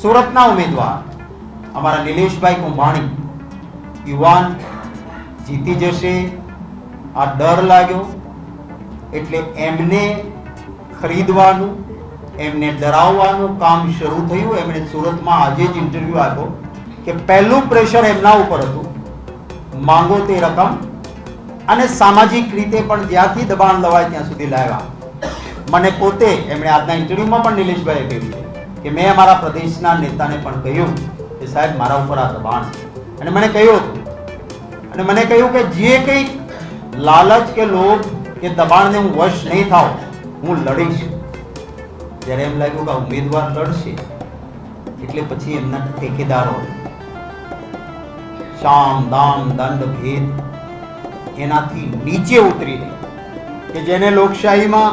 સુરતના ઉમેદવાર અમારા નિલેશભાઈ કુંભાણી યુવાન જીતી જશે આ ડર લાગ્યો, એટલે એમને ખરીદવાનું, એમને ડરાવવાનું કામ શરૂ થયું. એમણે સુરતમાં આજે જ ઇન્ટરવ્યુ આપ્યો કે પહેલું પ્રેશર એમના ઉપર હતું, માંગો તે રકમ, અને સામાજિક રીતે પણ જ્યાંથી દબાણ લવાય ત્યાં સુધી લાવ્યા. મને પોતે એમણે આજના ઇન્ટરવ્યુમાં પણ નિલેશભાઈએ કહ્યું કે મેં અમારા પ્રદેશના નેતાને પણ કહ્યું કે સાહેબ મારા ઉપર આ દબાણ છે, અને મને કહ્યું હતું, અને મને કહ્યું કે જે કંઈ લાલચ કે લોભ કે દબાણને હું વશ નહીં થાઉં, હું લડીશ. જ્યારે એમ લાગ્યું કે ઉમેદવાર લડશે એટલે પછી એમના ઠેકેદારો શામ દામ દંડ ભેદ એનાથી નીચે ઉતરીને, કે જેને લોકશાહીમાં